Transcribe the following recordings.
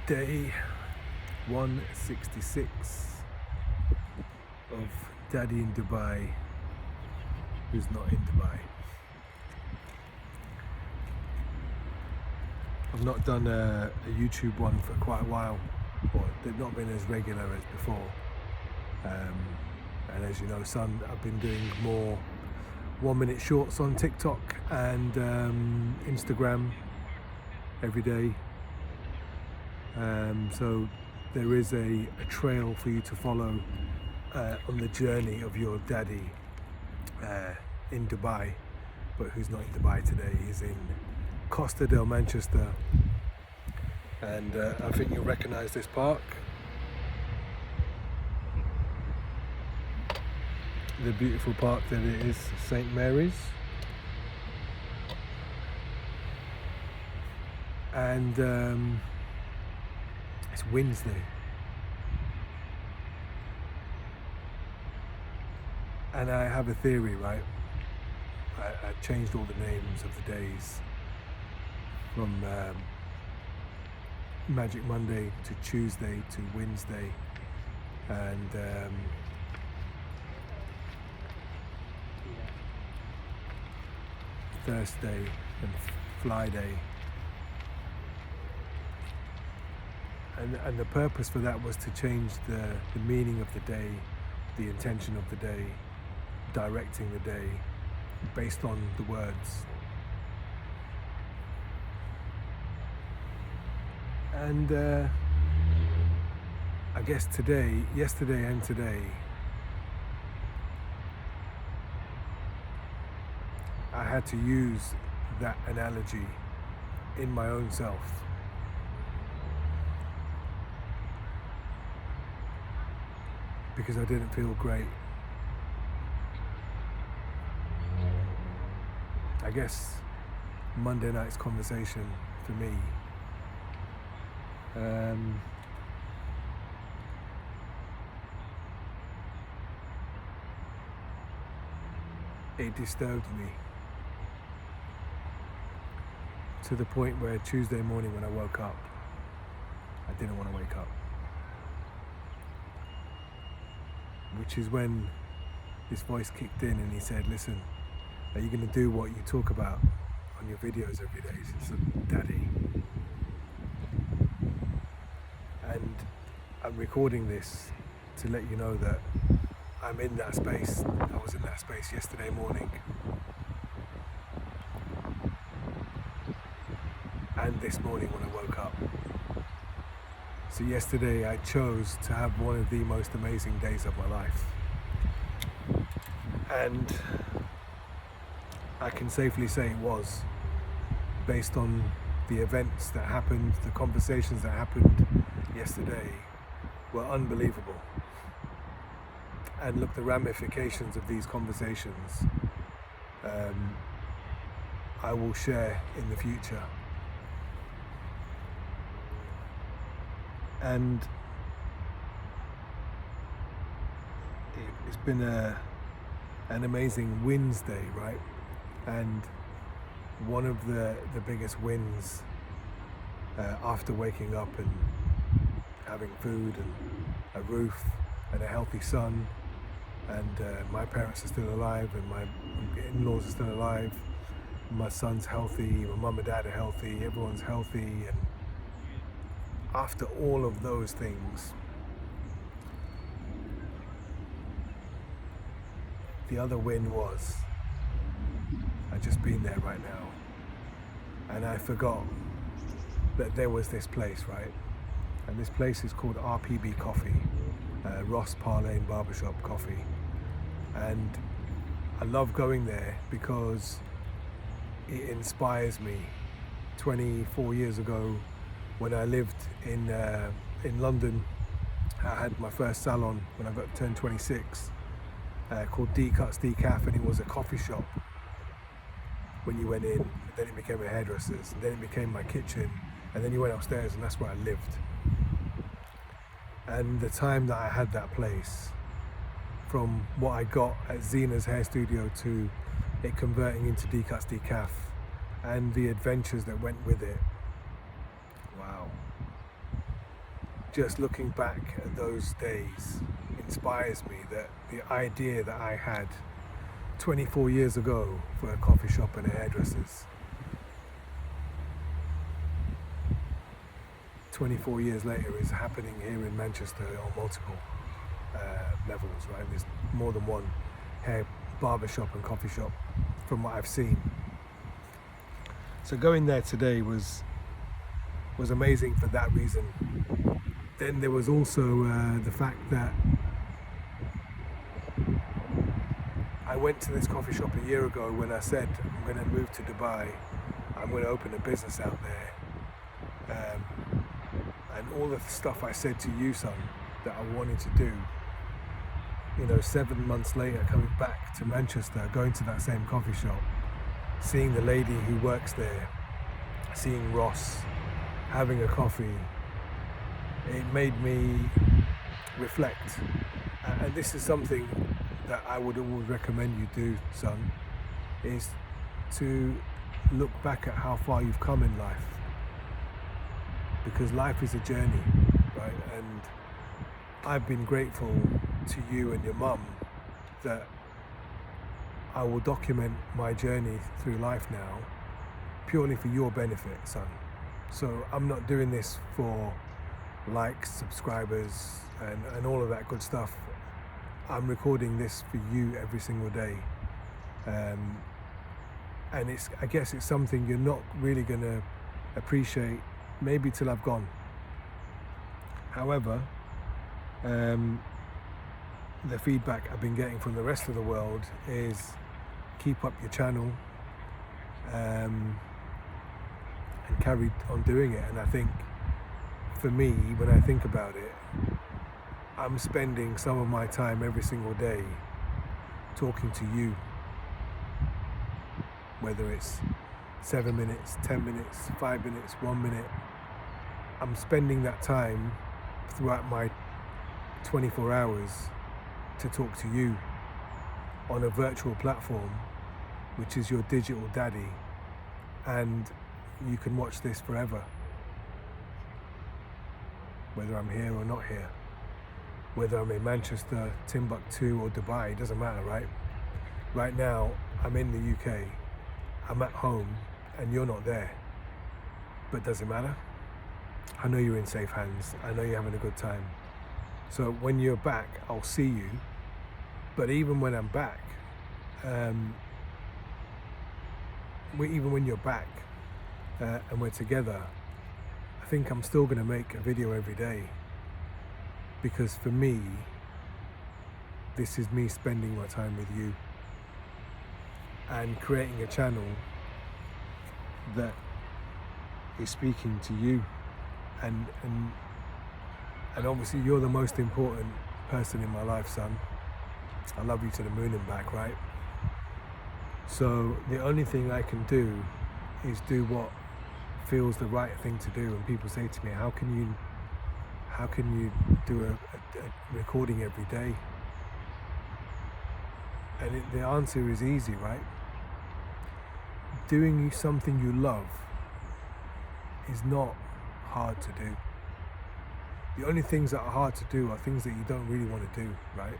Day 166 of Daddy in Dubai, who's not in Dubai. I've not done a YouTube one for quite a while, or they've not been as regular as before. And as you know, son, I've been doing more 1-minute shorts on TikTok and Instagram every day. So there is a trail for you to follow on the journey of your daddy in Dubai, but who's not in Dubai today. He's in Costa del Manchester, and I think you'll recognize this park. The beautiful park that it is, St. Mary's. And it's WinsDay. And I have a theory, right? I changed all the names of the days from Magic Monday to Tuesday to WinsDay, and Thursday and Friday. And the purpose for that was to change the meaning of the day, the intention of the day, directing the day based on the words. And I guess yesterday and today, I had to use that analogy in my own self. Because I didn't feel great. I guess Monday night's conversation for me, it disturbed me to the point where Tuesday morning when I woke up, I didn't want to wake up. Which is when this voice kicked in and he said, listen, are you going to do what you talk about on your videos every day? So, Daddy. And I'm recording this to let you know that I'm in that space. I was in that space yesterday morning. And this morning when I woke up. So yesterday I chose to have one of the most amazing days of my life. And I can safely say it was, based on the events that happened, the conversations that happened yesterday were unbelievable. And look, the ramifications of these conversations I will share in the future. And it's been an amazing WinsDay, right? And one of the biggest wins after waking up and having food and a roof and a healthy son, and my parents are still alive and my in-laws are still alive, my son's healthy, my mum and dad are healthy, everyone's healthy. And after all of those things, the other win was I'd just been there right now, and I forgot that there was this place, right? And this place is called RPB Coffee, Ross Parlane Barbershop Coffee. And I love going there because it inspires me. 24 years ago, when I lived in London, I had my first salon when I turned 26, called D Cuts Decaf, and it was a coffee shop when you went in. And then it became a hairdresser's, and then it became my kitchen, and then you went upstairs, and that's where I lived. And the time that I had that place, from what I got at Zena's hair studio to it converting into D Cuts Decaf, and the adventures that went with it. Wow. just looking back at those days inspires me, that the idea that I had 24 years ago for a coffee shop and a hairdresser's, 24 years later is happening here in Manchester on multiple levels, right? There's more than one hair barber shop and coffee shop from what I've seen. So going there today was amazing for that reason. Then there was also the fact that I went to this coffee shop a year ago when I said I'm going to move to Dubai, I'm going to open a business out there, and all the stuff I said to you, son, that I wanted to do, 7 months later, coming back to Manchester, going to that same coffee shop, seeing the lady who works there, seeing Ross, having a coffee, it made me reflect. And this is something that I would always recommend you do, son, is to look back at how far you've come in life. Because life is a journey, right? And I've been grateful to you and your mum that I will document my journey through life now purely for your benefit, son. So I'm not doing this for likes, subscribers, and all of that good stuff. I'm recording this for you every single day. And I guess it's something you're not really going to appreciate maybe till I've gone. However, the feedback I've been getting from the rest of the world is keep up your channel and carry on doing it. And I think for me, when I think about it, I'm spending some of my time every single day talking to you, whether it's 7 minutes, 10 minutes, 5 minutes, 1 minute. I'm spending that time throughout my 24 hours to talk to you on a virtual platform, which is your digital daddy, and you can watch this forever, whether I'm here or not here, whether I'm in Manchester, Timbuktu or Dubai, it doesn't matter, right? Right now, I'm in the UK, I'm at home, and you're not there, but does it matter? I know you're in safe hands, I know you're having a good time. So when you're back, I'll see you. But even when I'm back, even when you're back and we're together, I think I'm still going to make a video every day. Because for me, this is me spending my time with you and creating a channel that is speaking to you. And obviously you're the most important person in my life, son. I love you to the moon and back, right? So the only thing I can do is do what feels the right thing to do. And people say to me, how can you do a recording every day? And the answer is easy, right? Doing something you love is not hard to do. The only things that are hard to do are things that you don't really want to do, right?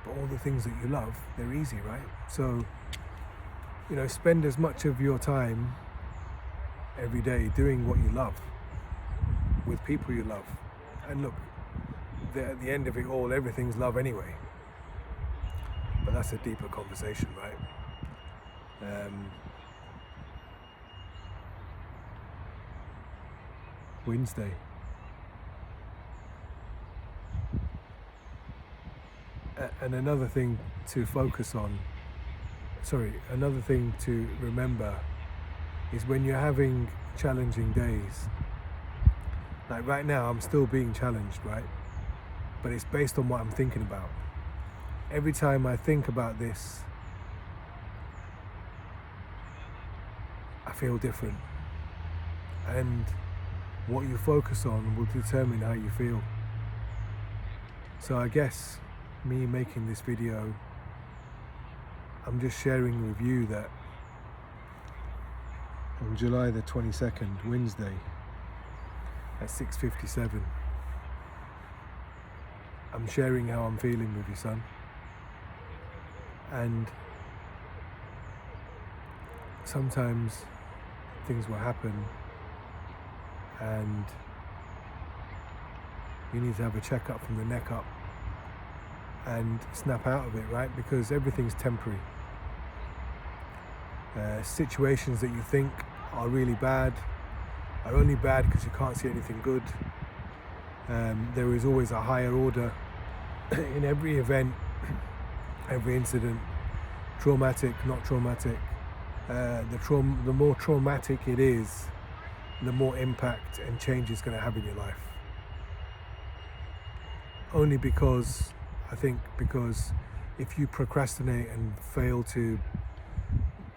But all the things that you love, they're easy, right? So, spend as much of your time every day doing what you love, with people you love. And look, at the end of it all, everything's love anyway. But that's a deeper conversation, right? WinsDay. And another thing to focus on, another thing to remember is when you're having challenging days, like right now I'm still being challenged, right? But it's based on what I'm thinking about. Every time I think about this, I feel different. And what you focus on will determine how you feel. So I guess me making this video, I'm just sharing with you that on July the 22nd, WinsDay, at 6:57. I'm sharing how I'm feeling with you, son. And sometimes things will happen and you need to have a checkup from the neck up and snap out of it, right? Because everything's temporary. Situations that you think are really bad are only bad because you can't see anything good. There is always a higher order in every event, every incident, traumatic, not traumatic. The more traumatic it is, the more impact and change it's going to have in your life. Only because, I think, because if you procrastinate and fail to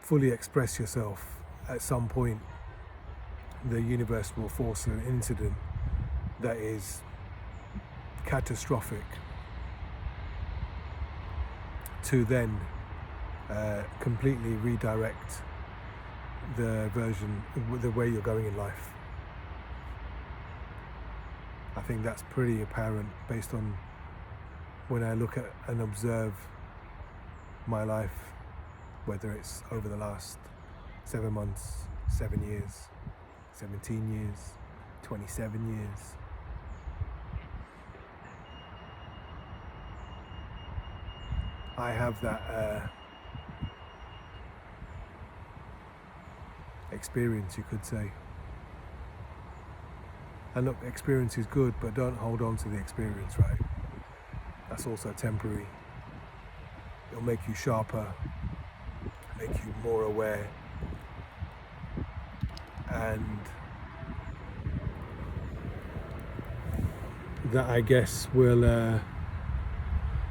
fully express yourself at some point, the universe will force an incident that is catastrophic to then completely redirect the way you're going in life. I think that's pretty apparent based on when I look at and observe my life, whether it's over the last 7 months, 7 years, 17 years, 27 years. I have that experience, you could say. And look, experience is good, but don't hold on to the experience, right? That's also temporary. It'll make you sharper, make you more aware, and that, I guess, will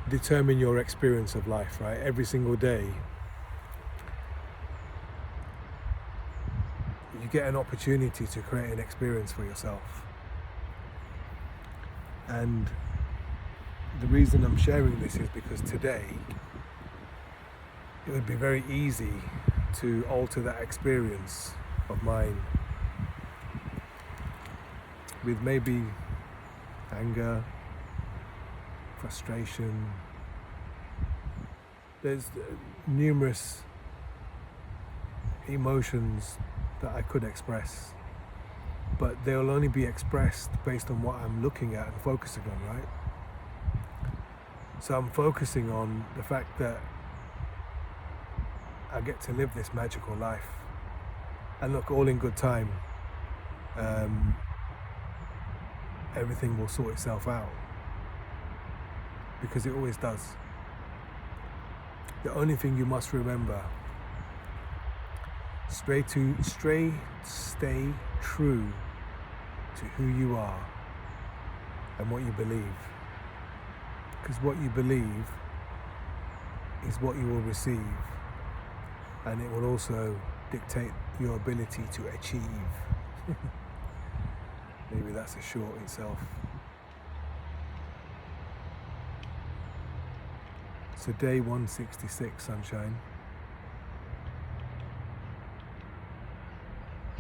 determine your experience of life, right? Every single day you get an opportunity to create an experience for yourself. And the reason I'm sharing this is because today it would be very easy to alter that experience of mine with maybe anger, frustration. There's numerous emotions that I could express, but they'll only be expressed based on what I'm looking at and focusing on, right? So I'm focusing on the fact that I get to live this magical life. And look, all in good time. Everything will sort itself out, because it always does. The only thing you must remember, stay true to who you are and what you believe. Because what you believe is what you will receive, and it will also dictate your ability to achieve. Maybe that's a short itself. So day 166, sunshine.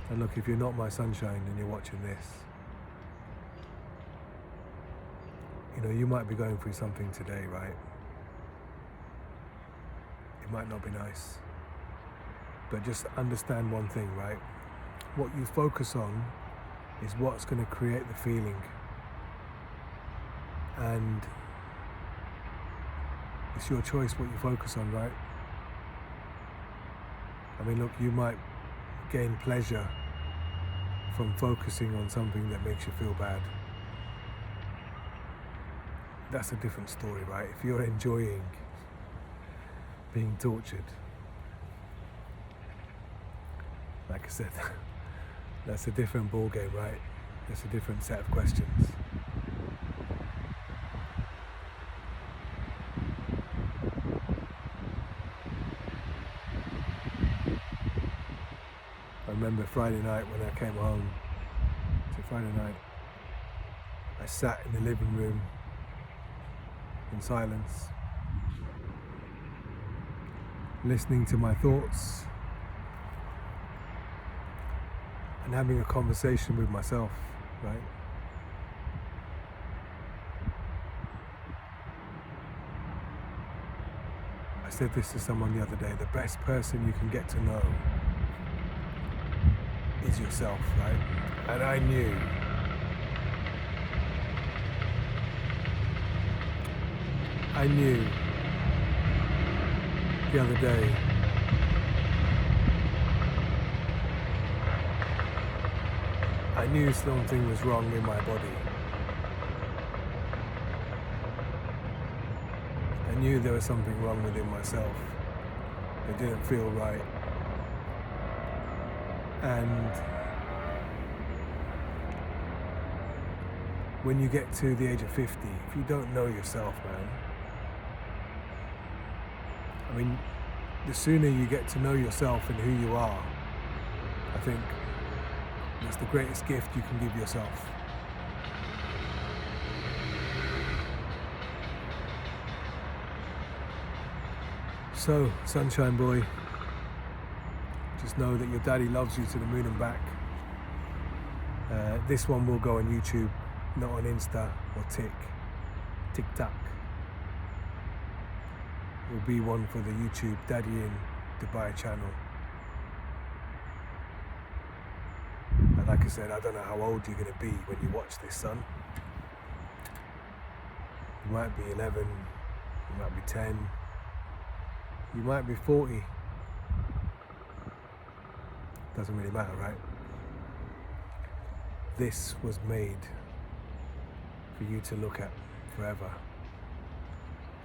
And look, if you're not my sunshine and you're watching this, you know, you might be going through something today, right? It might not be nice. But just understand one thing, right? What you focus on is what's going to create the feeling. And it's your choice what you focus on, right? I mean, look, you might gain pleasure from focusing on something that makes you feel bad. That's a different story, right? If you're enjoying being tortured, like I said, that's a different ball game, right? That's a different set of questions. I remember Friday night when I came home. So Friday night, I sat in the living room in silence, listening to my thoughts and having a conversation with myself, right? said this to someone the other day, the best person you can get to know is yourself, right? And I knew the other day I knew something was wrong in my body. I knew there was something wrong within myself. It didn't feel right. And when you get to the age of 50, if you don't know yourself, man, I mean, the sooner you get to know yourself and who you are, I think that's the greatest gift you can give yourself. So, sunshine boy, just know that your daddy loves you to the moon and back. This one will go on YouTube, not on Insta or TikTok. It will be one for the YouTube DaddyinDubai channel. And like I said, I don't know how old you're going to be when you watch this, son. You might be 11, you might be 10, you might be 40. Doesn't really matter, right? This was made for you to look at forever.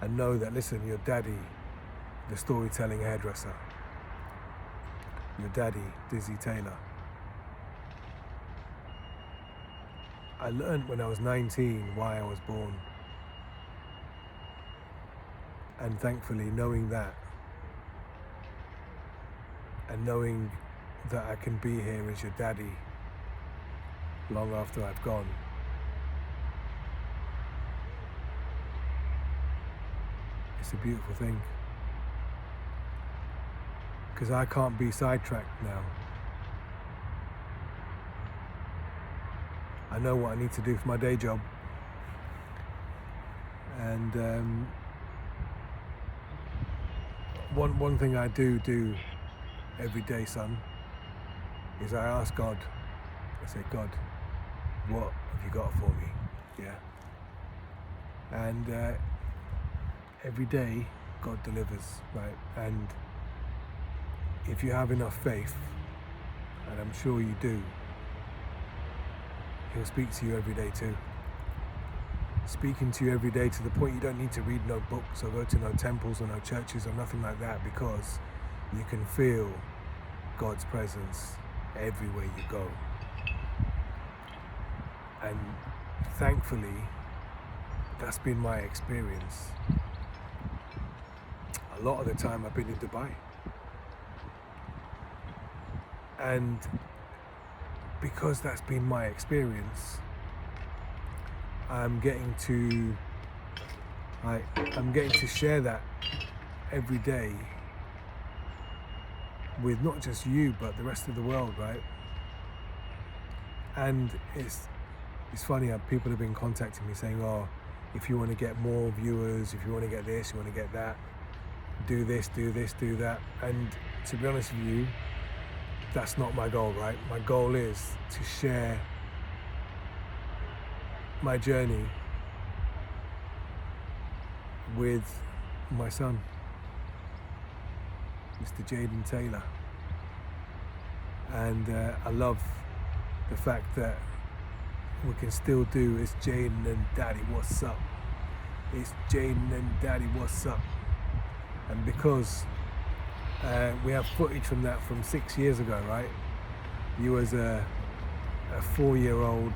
And know that, listen, your daddy, the storytelling hairdresser, your daddy, Dizzy Taylor, I learned when I was 19 why I was born. And thankfully, knowing that, and knowing that I can be here as your daddy long after I've gone, it's a beautiful thing. Because I can't be sidetracked now. I know what I need to do for my day job. And one thing I do every day, son, is I ask God, I say, God, what have you got for me? Yeah. And every day, God delivers, right? And if you have enough faith, and I'm sure you do, He'll speak to you every day too. Speaking to you every day to the point you don't need to read no books or go to no temples or no churches or nothing like that, because you can feel God's presence everywhere you go. And thankfully, that's been my experience. A lot of the time I've been in Dubai. And because that's been my experience, I'm getting to share that every day with not just you, but the rest of the world, right? And it's funny how people have been contacting me saying, oh, if you want to get more viewers, if you want to get this, you want to get that, do this, do that. And to be honest with you, that's not my goal, right? My goal is to share my journey with my son, Mr. Jaden Taylor. And I love the fact that we can still do it's Jaden and Daddy, what's up? It's Jaden and Daddy, what's up? And because we have footage from that from 6 years ago, right? You as a 4-year-old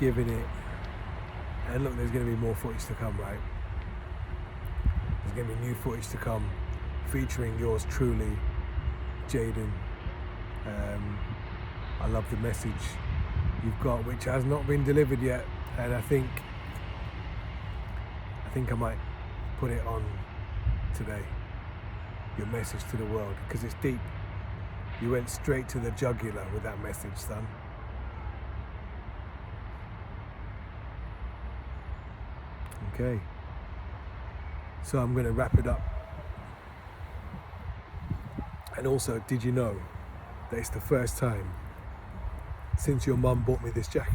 giving it, and look, there's going to be more footage to come, right? There's going to be new footage to come featuring yours truly, Jaden. I love the message you've got, which has not been delivered yet, and I think I might put it on today. Your message to the world, because it's deep. You went straight to the jugular with that message, son. Okay. So I'm going to wrap it up. And also, did you know that it's the first time since your mum bought me this jacket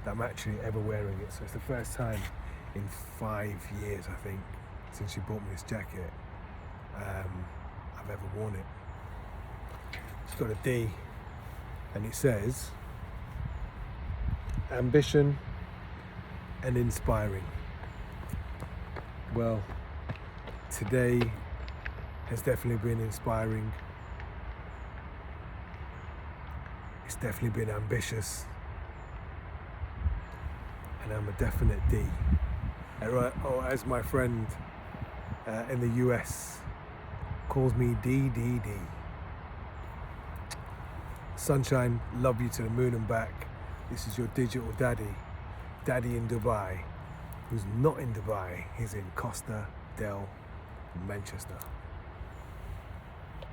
that I'm actually ever wearing it. So it's the first time in 5 years, I think, since she bought me this jacket, I've ever worn it. It's got a D, and it says ambition and inspiring. Well, today has definitely been inspiring. It's definitely been ambitious, and I'm a definite D. Or as my friend in the US calls me, DDD. Sunshine, love you to the moon and back. This is your digital daddy, Daddy in Dubai, who's not in Dubai, he's in Costa del Manchester.